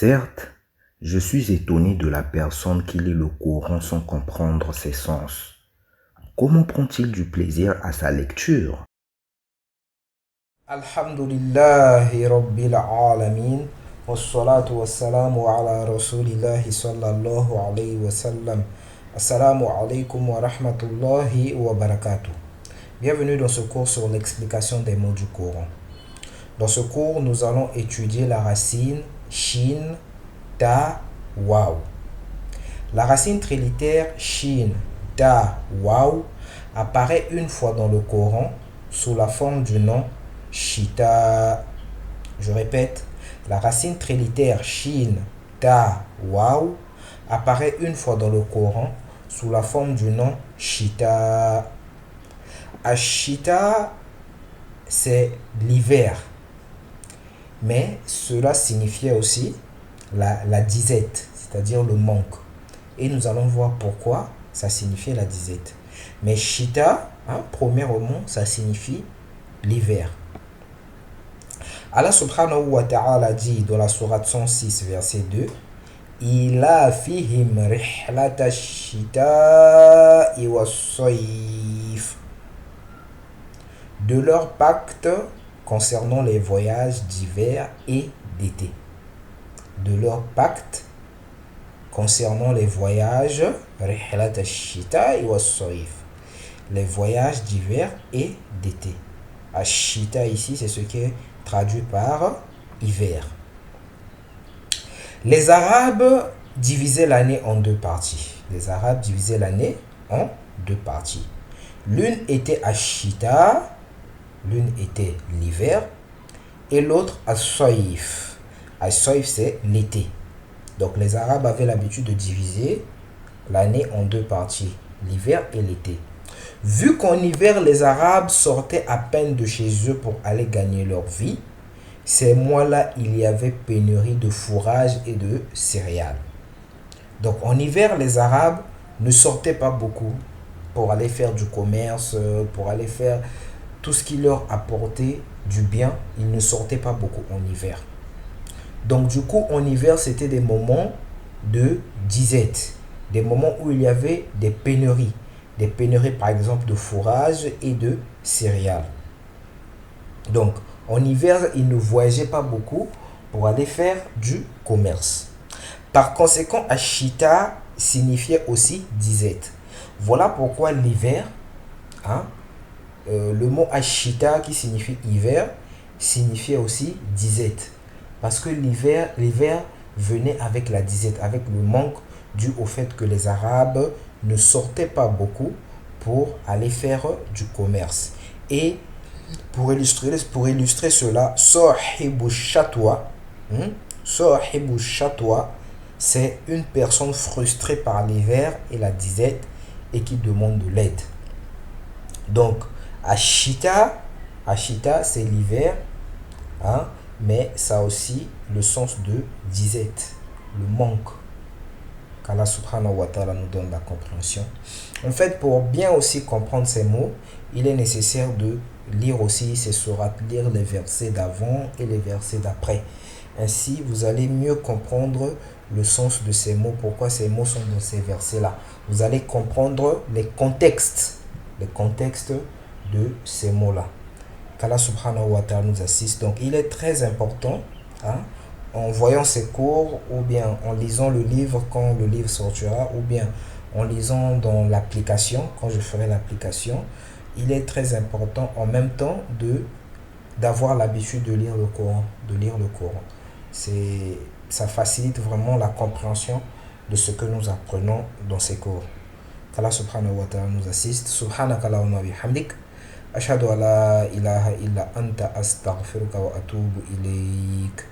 Certes, je suis étonné de la personne qui lit le Coran sans comprendre ses sens. Comment prend-il du plaisir à sa lecture? Alhamdulillahi Rabbil Alamin. Wassalatu wassalamu ala Rasulillahi sallallahu alayhi wa sallam. Assalamu alaikum wa rahmatullahi wa barakatuh. Bienvenue dans ce cours sur l'explication des mots du Coran. Dans ce cours, nous allons étudier la racine Shin, Ta, Waw. La racine trilitère Shin, Ta, Waw apparaît une fois dans le Coran sous la forme du nom Shita. Je répète, la racine trilitère Shin, Ta, Waw apparaît une fois dans le Coran sous la forme du nom Shita. Ashita, c'est l'hiver, mais cela signifiait aussi la disette, c'est-à-dire le manque. Et nous allons voir pourquoi ça signifiait la disette. Mais Shita, premièrement, ça signifie l'hiver. Allah subhanahu wa ta'ala dit dans la sourate 106, verset 2, Ila fihim rihlata shita'i was-sayf. De leur pacte concernant les voyages d'hiver et d'été. De leur pacte concernant les voyages rihlata shita'i was-sayf. Les voyages d'hiver et d'été. Ashita ici, c'est ce qui est traduit par hiver. Les Arabes divisaient l'année en deux parties. Les Arabes divisaient l'année en deux parties. L'une était Ashita, l'une était l'hiver, et l'autre As-Sayf. As-Sayf, c'est l'été. Donc les Arabes avaient l'habitude de diviser l'année en deux parties, l'hiver et l'été. Vu qu'en hiver, les Arabes sortaient à peine de chez eux pour aller gagner leur vie, ces mois-là, il y avait pénurie de fourrage et de céréales. Donc en hiver, les Arabes ne sortaient pas beaucoup pour aller faire du commerce, pour aller faire tout ce qui leur apportait du bien. Ils ne sortaient pas beaucoup en hiver. Donc du coup, en hiver, c'était des moments de disette, des moments où il y avait des pénuries. Des pénuries par exemple de fourrage et de céréales. Donc en hiver, ils ne voyageaient pas beaucoup pour aller faire du commerce. Par conséquent, Ashita signifiait aussi disette. Voilà pourquoi l'hiver, le mot Ashita qui signifie hiver, signifiait aussi disette. Parce que l'hiver venait avec la disette, avec le manque dû au fait que les Arabes ne sortaient pas beaucoup pour aller faire du commerce. Et pour illustrer cela, Sahibu Shatwa, c'est une personne frustrée par l'hiver et la disette et qui demande de l'aide. Donc, Ashita, c'est l'hiver, mais ça a aussi le sens de disette, le manque. Qu'Allah subhanahu wa ta'ala nous donne la compréhension. En fait, pour bien aussi comprendre ces mots, il est nécessaire de lire aussi ces sourates, lire les versets d'avant et les versets d'après. Ainsi, vous allez mieux comprendre le sens de ces mots, pourquoi ces mots sont dans ces versets-là. Vous allez comprendre les contextes de ces mots-là. Qu'Allah subhanahu wa ta'ala nous assiste. Donc, il est très important, en voyant ces cours, ou bien en lisant le livre quand le livre sortira, ou bien en lisant dans l'application, quand je ferai l'application, il est très important en même temps d'avoir l'habitude de lire le Coran. Ça facilite vraiment la compréhension de ce que nous apprenons dans ces cours. Qu'Allah subhanahu wa ta'ala nous assiste. Subhanaka Allahumma bihamdik. Ashhadu an la ilaha illa anta astaghfiruka wa atubu ilayk.